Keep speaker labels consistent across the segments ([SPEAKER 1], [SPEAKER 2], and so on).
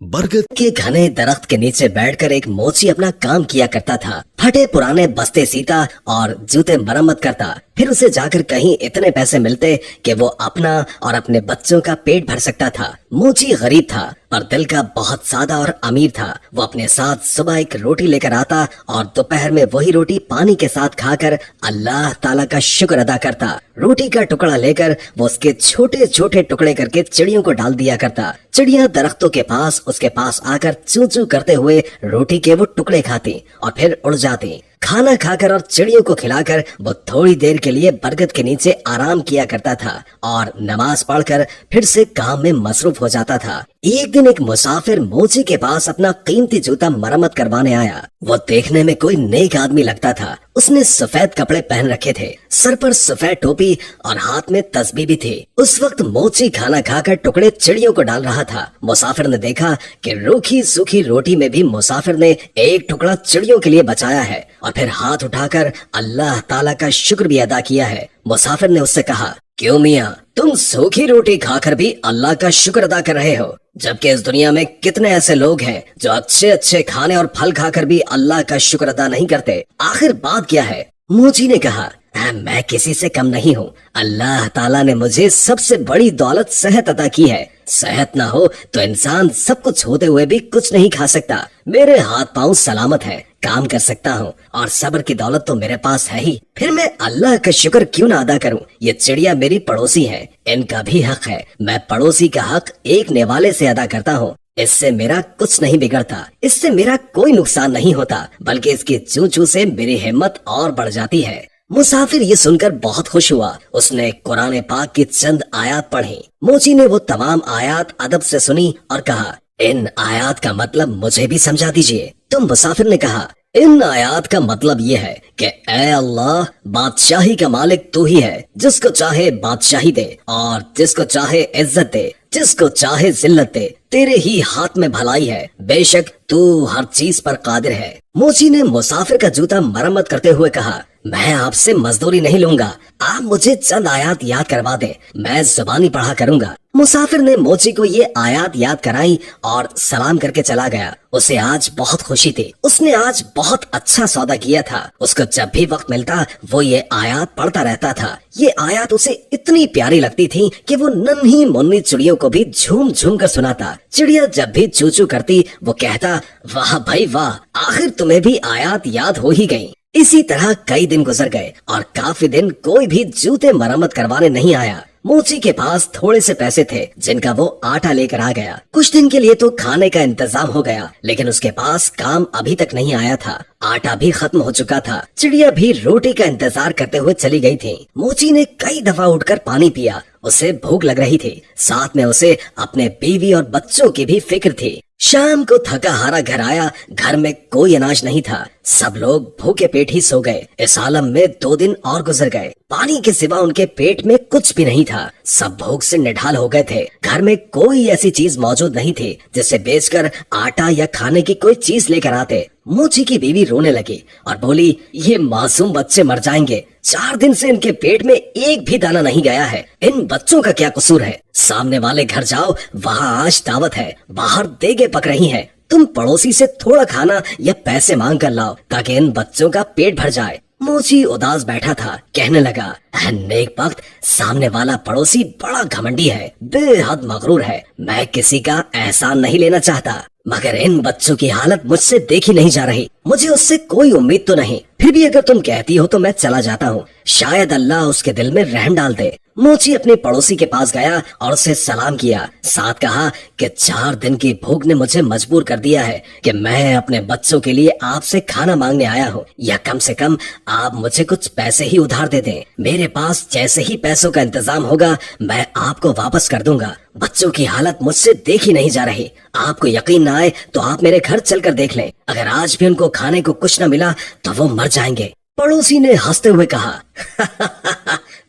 [SPEAKER 1] बरगद के घने दरख्त के नीचे बैठकर एक मोची अपना काम किया करता था। फटे पुराने बस्ते सीता और जूते मरम्मत करता। फिर उसे जाकर कहीं इतने पैसे मिलते कि वो अपना और अपने बच्चों का पेट भर सकता था। मोची गरीब था और दिल का बहुत सादा और अमीर था। वो अपने साथ सुबह एक रोटी लेकर आता और दोपहर में वही रोटी पानी के साथ खाकर अल्लाह ताला का शुक्र अदा करता। रोटी का टुकड़ा लेकर वो उसके छोटे छोटे टुकड़े करके चिड़ियों को डाल दिया करता। चिड़िया दरख्तों के पास उसके पास आकर चू चू करते हुए रोटी के वो टुकड़े खाती और फिर उड़ जाती। खाना खाकर और चिड़ियों को खिलाकर वो थोड़ी देर के लिए बरगद के नीचे आराम किया करता था और नमाज पढ़कर फिर से काम में मसरूफ हो जाता था। एक दिन एक मुसाफिर मोची के पास अपना कीमती जूता मरम्मत करवाने आया। वो देखने में कोई नेक आदमी लगता था। उसने सफेद कपड़े पहन रखे थे, सर पर सफेद टोपी और हाथ में तस्बीह भी थी। उस वक्त मोची खाना खाकर टुकड़े चिड़ियों को डाल रहा था। मुसाफिर ने देखा कि रूखी सूखी रोटी में भी मुसाफिर ने एक टुकड़ा चिड़ियों के लिए बचाया है और फिर हाथ उठाकर अल्लाह ताला का शुक्र भी अदा किया है। मुसाफिर ने उससे कहा, क्यों मियाँ, तुम सूखी रोटी खाकर भी अल्लाह का शुक्र अदा कर रहे हो, जबकि इस दुनिया में कितने ऐसे लोग हैं जो अच्छे अच्छे खाने और फल खाकर भी अल्लाह का शुक्र अदा नहीं करते। आखिर बात क्या है? मोची ने कहा, मैं किसी से कम नहीं हूँ। अल्लाह ताला ने मुझे सबसे बड़ी दौलत सेहत अता की है। सेहत ना हो तो इंसान सब कुछ होते हुए भी कुछ नहीं खा सकता। मेरे हाथ पांव सलामत है, काम कर सकता हूँ और सब्र की दौलत तो मेरे पास है ही। फिर मैं अल्लाह का शुक्र क्यों ना अदा करूँ? ये चिड़िया मेरी पड़ोसी है, इनका भी हक है। मैं पड़ोसी का हक एक नेवाले से अदा करता हूँ। इससे मेरा कुछ नहीं बिगड़ता, इससे मेरा कोई नुकसान नहीं होता, बल्कि इसकी चू चू से मेरी हिम्मत और बढ़ जाती है। मुसाफिर ये सुनकर बहुत खुश हुआ। उसने कुरान पाक की चंद आयत पढ़ी। मोची ने वो तमाम आयत अदब से सुनी और कहा, इन आयत का मतलब मुझे भी समझा दीजिए। तो मुसाफिर ने कहा, इन आयत का मतलब ये है कि ऐ अल्लाह, बादशाही का मालिक तू ही है। जिसको चाहे बादशाही दे और जिसको चाहे इज्जत दे, जिसको चाहे जिल्लत दे। तेरे ही हाथ में भलाई है, बेशक तू हर चीज पर कादिर है। मोची ने मुसाफिर का जूता मरम्मत करते हुए कहा, मैं आपसे मजदूरी नहीं लूंगा, आप मुझे चंद आयत याद करवा दें, मैं जुबानी पढ़ा करूंगा। मुसाफिर ने मोची को ये आयत याद कराई और सलाम करके चला गया। उसे आज बहुत खुशी थी। उसने आज बहुत अच्छा सौदा किया था। उसको जब भी वक्त मिलता वो ये आयत पढ़ता रहता था। ये आयत उसे इतनी प्यारी लगती थी कि वो नन्ही मुन्नी चिड़ियों को भी झूम झूम कर सुनाता। चिड़िया जब भी चू चू करती वो कहता, वाह भाई वाह, आखिर तुम्हें भी आयत याद हो ही गई। इसी तरह कई दिन गुजर गए और काफी दिन कोई भी जूते मरम्मत करवाने नहीं आया। मोची के पास थोड़े से पैसे थे जिनका वो आटा लेकर आ गया। कुछ दिन के लिए तो खाने का इंतजाम हो गया, लेकिन उसके पास काम अभी तक नहीं आया था। आटा भी खत्म हो चुका था। चिड़िया भी रोटी का इंतजार करते हुए चली गई थी। मोची ने कई दफा उठकर पानी पिया। उसे भूख लग रही थी, साथ में उसे अपने बीवी और बच्चों की भी फिक्र थी। शाम को थका हारा घर आया। घर में कोई अनाज नहीं था। सब लोग भूखे पेट ही सो गए। इस आलम में 2 दिन और गुजर गए। पानी के सिवा उनके पेट में कुछ भी नहीं था। सब भूख से निढाल हो गए थे। घर में कोई ऐसी चीज मौजूद नहीं थी जिसे बेचकर आटा या खाने की कोई चीज लेकर आते। मोची की बीवी रोने लगी और बोली, ये मासूम बच्चे मर जाएंगे। 4 दिन से इनके पेट में एक भी दाना नहीं गया है। इन बच्चों का क्या कसूर है? सामने वाले घर जाओ, वहाँ आज दावत है, बाहर देगे पक रही हैं। तुम पड़ोसी से थोड़ा खाना या पैसे मांग कर लाओ ताकि इन बच्चों का पेट भर जाए। मोची उदास बैठा था। कहने लगा, नेक वक्त, सामने वाला पड़ोसी बड़ा घमंडी है, बेहद मगरूर है। मैं किसी का एहसान नहीं लेना चाहता, मगर इन बच्चों की हालत मुझसे देखी नहीं जा रही। मुझे उससे कोई उम्मीद तो नहीं, फिर भी अगर तुम कहती हो तो मैं चला जाता हूँ। शायद अल्लाह उसके दिल में रहम डाल दे। मोची अपने पड़ोसी के पास गया और उसे सलाम किया। साथ कहा कि 4 दिन की भूख ने मुझे मजबूर कर दिया है कि मैं अपने बच्चों के लिए आपसे खाना मांगने आया हूँ, या कम से कम आप मुझे कुछ पैसे ही उधार दे दें। मेरे पास जैसे ही पैसों का इंतजाम होगा मैं आपको वापस कर दूंगा। बच्चों की हालत मुझसे देखी नहीं जा रही। आपको यकीन न आए तो आप मेरे घर चलकर देख लें। अगर आज भी उनको खाने को कुछ न मिला तो वो मर जाएंगे। पड़ोसी ने हंसते हुए कहा,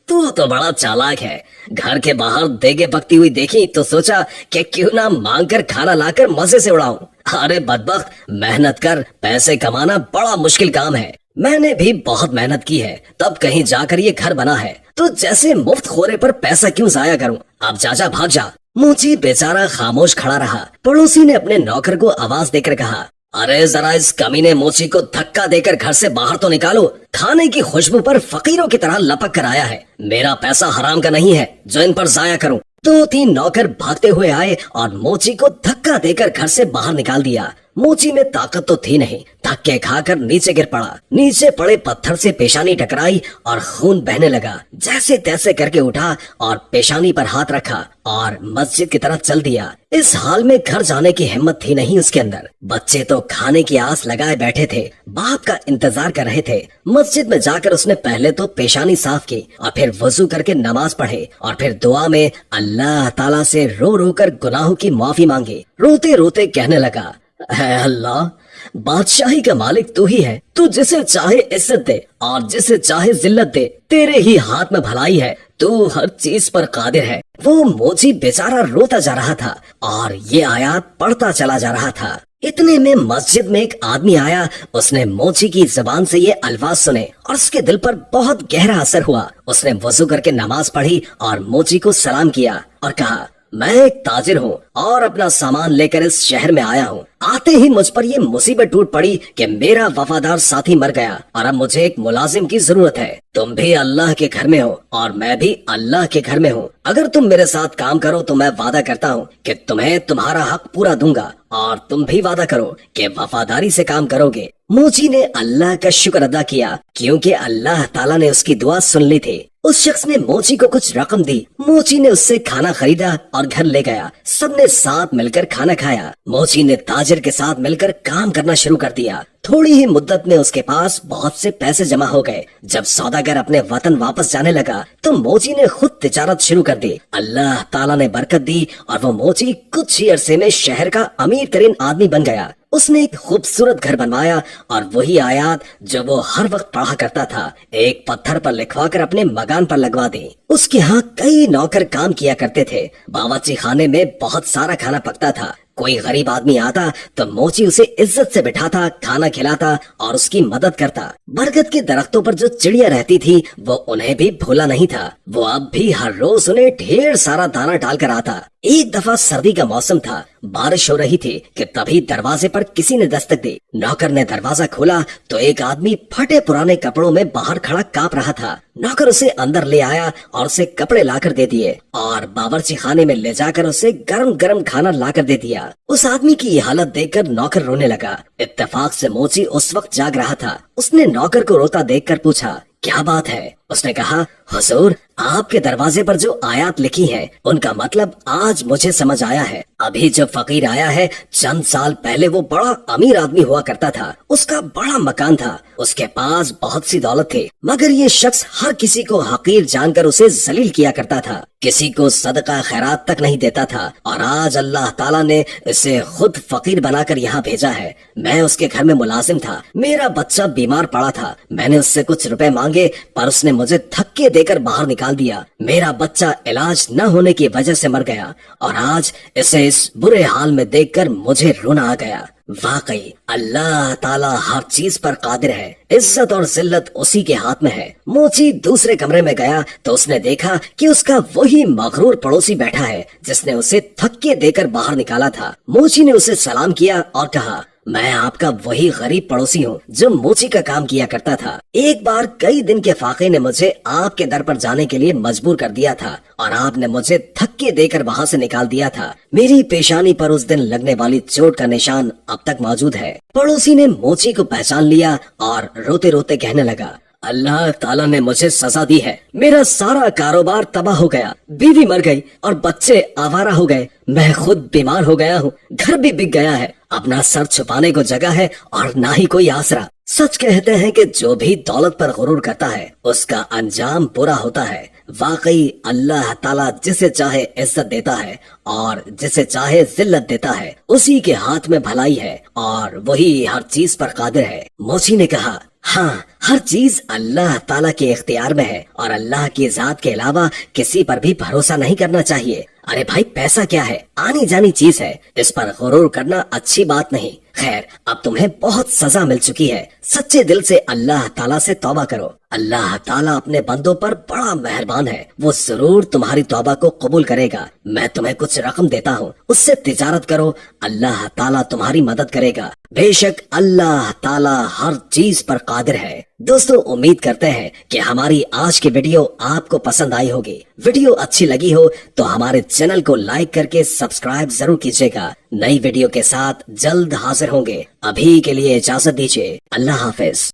[SPEAKER 1] तू तो बड़ा चालाक है। घर के बाहर देगे पकती हुई देखी तो सोचा कि क्यों ना मांग कर खाना लाकर मजे से उड़ाऊं। अरे बदबख्त, मेहनत कर पैसे कमाना बड़ा मुश्किल काम है। मैंने भी बहुत मेहनत की है, तब कहीं जाकर ये घर बना है। तो जैसे मुफ्त खोरे पर पैसा क्यों जाया करूं? अब जा भाग जा। मोची बेचारा खामोश खड़ा रहा। पड़ोसी ने अपने नौकर को आवाज देकर कहा, अरे जरा इस कमीने मोची को धक्का देकर घर से बाहर तो निकालो। खाने की खुशबू पर फकीरों की तरह लपक कर आया है। मेरा पैसा हराम का नहीं है जो इन पर जाया करूं। 2-3 नौकर भागते हुए आए और मोची को धक्का देकर घर से बाहर निकाल दिया। मोची में ताकत तो थी नहीं, धक्के खाकर नीचे गिर पड़ा। नीचे पड़े पत्थर से पेशानी टकराई और खून बहने लगा। जैसे तैसे करके उठा और पेशानी पर हाथ रखा और मस्जिद की तरफ चल दिया। इस हाल में घर जाने की हिम्मत थी नहीं उसके अंदर। बच्चे तो खाने की आस लगाए बैठे थे, बाप का इंतजार कर रहे थे। मस्जिद में जाकर उसने पहले तो पेशानी साफ की और फिर वजू करके नमाज पढ़े और फिर दुआ में अल्लाह ताला से रो रो कर गुनाहों की माफी मांगी। रोते रोते कहने लगा, है अल्लाह, बादशाही का मालिक तू ही है। तू जिसे चाहे इज्जत दे और जिसे चाहे जिल्लत दे। तेरे ही हाथ में भलाई है। तू हर चीज पर कादिर है। वो मोची बेचारा रोता जा रहा था और ये आयत पढ़ता चला जा रहा था। इतने में मस्जिद में एक आदमी आया। उसने मोची की जुबान से ये अल्फाज सुने और उसके दिल पर बहुत गहरा असर हुआ। उसने वजू करके नमाज पढ़ी और मोची को सलाम किया और कहा, मैं एक ताजिर हूँ और अपना सामान लेकर इस शहर में आया हूँ। आते ही मुझ पर ये मुसीबत टूट पड़ी कि मेरा वफादार साथी मर गया और अब मुझे एक मुलाजिम की जरूरत है। तुम भी अल्लाह के घर में हो और मैं भी अल्लाह के घर में हूँ। अगर तुम मेरे साथ काम करो तो मैं वादा करता हूँ कि तुम्हें तुम्हारा हक पूरा दूंगा और तुम भी वादा करो कि वफादारी से काम करोगे। मोची ने अल्लाह का शुक्र अदा किया क्योंकि अल्लाह ताला ने उसकी दुआ सुन ली थी। उस शख्स ने मोची को कुछ रकम दी। मोची ने उससे खाना खरीदा और घर ले गया। सबने साथ मिलकर खाना खाया। मोची ने ताजिर के साथ मिलकर काम करना शुरू कर दिया। थोड़ी ही मुद्दत में उसके पास बहुत से पैसे जमा हो गए। जब सौदागर अपने वतन वापस जाने लगा तो मोची ने खुद तिजारत शुरू कर दी। अल्लाह ताला ने बरकत दी और वो मोची कुछ ही अरसे में शहर का अमीर तरीन आदमी बन गया। उसने एक खूबसूरत घर बनवाया और वही आयत जो वो हर वक्त पढ़ा करता था एक पत्थर पर लिखवा कर अपने मकान पर लगवा दी। उसके यहाँ कई नौकर काम किया करते थे। बावर्ची खाने में बहुत सारा खाना पकता था। कोई गरीब आदमी आता तो मोची उसे इज्जत से बिठाता, खाना खिलाता और उसकी मदद करता। बरगद के दरख्तों पर जो चिड़िया रहती थी वो उन्हें भी भूला नहीं था। वो अब भी हर रोज उन्हें ढेर सारा दाना डालकर आता। एक दफा सर्दी का मौसम था, बारिश हो रही थी कि तभी दरवाजे पर किसी ने दस्तक दी। नौकर ने दरवाजा खोला तो एक आदमी फटे पुराने कपड़ों में बाहर खड़ा कांप रहा था। नौकर उसे अंदर ले आया और उसे कपड़े लाकर दे दिए और बावर्ची खाने में ले जाकर उसे गरम गरम खाना लाकर दे दिया। उस आदमी की ये हालत देखकर नौकर रोने लगा। इत्तेफाक से मोची उस वक्त जाग रहा था। उसने नौकर को रोता देखकर पूछा, क्या बात है? उसने कहा, हुजूर, आपके दरवाजे पर जो आयत लिखी है उनका मतलब आज मुझे समझ आया है। अभी जब फकीर आया है, चंद साल पहले वो बड़ा अमीर आदमी हुआ करता था। उसका बड़ा मकान था, उसके पास बहुत सी दौलत थी, मगर ये शख्स हर किसी को हकीर जानकर उसे जलील किया करता था। किसी को सदका खैरात तक नहीं देता था और आज अल्लाह ताला ने इसे खुद फकीर बनाकर यहाँ भेजा है। मैं उसके घर में मुलाजिम था। मेरा बच्चा बीमार पड़ा था। मैंने उससे कुछ रुपए मांगे पर उसने मुझे धक्के देकर बाहर निकाल दिया। मेरा बच्चा इलाज न होने की वजह से मर गया और आज इसे इस बुरे हाल में देखकर मुझे रोना आ गया। वाकई अल्लाह ताला हर चीज पर कादिर है। इज्जत और जिल्लत उसी के हाथ में है। मोची दूसरे कमरे में गया तो उसने देखा कि उसका वही मगरूर पड़ोसी बैठा है जिसने उसे धक्के देकर बाहर निकाला था। मोची ने उसे सलाम किया और कहा, मैं आपका वही गरीब पड़ोसी हूँ जो मोची का काम किया करता था। एक बार कई दिन के फाके ने मुझे आपके दर पर जाने के लिए मजबूर कर दिया था और आपने मुझे धक्के देकर वहाँ से निकाल दिया था। मेरी पेशानी पर उस दिन लगने वाली चोट का निशान अब तक मौजूद है। पड़ोसी ने मोची को पहचान लिया और रोते रोते कहने लगा, अल्लाह ताला ने मुझे सजा दी है। मेरा सारा कारोबार तबाह हो गया, बीवी मर गई और बच्चे आवारा हो गए। मैं खुद बीमार हो गया हूँ, घर भी बिक गया है। अपना सर छुपाने को जगह है और ना ही कोई आसरा। सच कहते हैं कि जो भी दौलत पर गुरूर करता है उसका अंजाम बुरा होता है। वाकई अल्लाह ताला जिसे चाहे इज्जत देता है और जिसे चाहे जिल्लत देता है। उसी के हाथ में भलाई है और वही हर चीज पर कादिर है। मोची ने कहा, हाँ, हर चीज अल्लाह ताला के इख्तियार में है और अल्लाह की जात के अलावा किसी पर भी भरोसा नहीं करना चाहिए। अरे भाई पैसा क्या है, आनी जानी चीज है, इस पर गुरूर करना अच्छी बात नहीं। खैर अब तुम्हें बहुत सजा मिल चुकी है, सच्चे दिल से अल्लाह ताला से तौबा करो। अल्लाह ताला अपने बंदों पर बड़ा मेहरबान है, वो जरूर तुम्हारी तौबा को कबूल करेगा। मैं तुम्हें कुछ रकम देता हूँ, उससे तिजारत करो, अल्लाह ताला तुम्हारी मदद करेगा। बेशक अल्लाह ताला हर चीज पर कादिर है। दोस्तों उम्मीद करते हैं कि हमारी आज की वीडियो आपको पसंद आई होगी। वीडियो अच्छी लगी हो तो हमारे चैनल को लाइक करके सब्सक्राइब जरूर कीजिएगा। नई वीडियो के साथ जल्द हाजिर होंगे। अभी के लिए इजाजत दीजिए। अल्लाह हाफिज।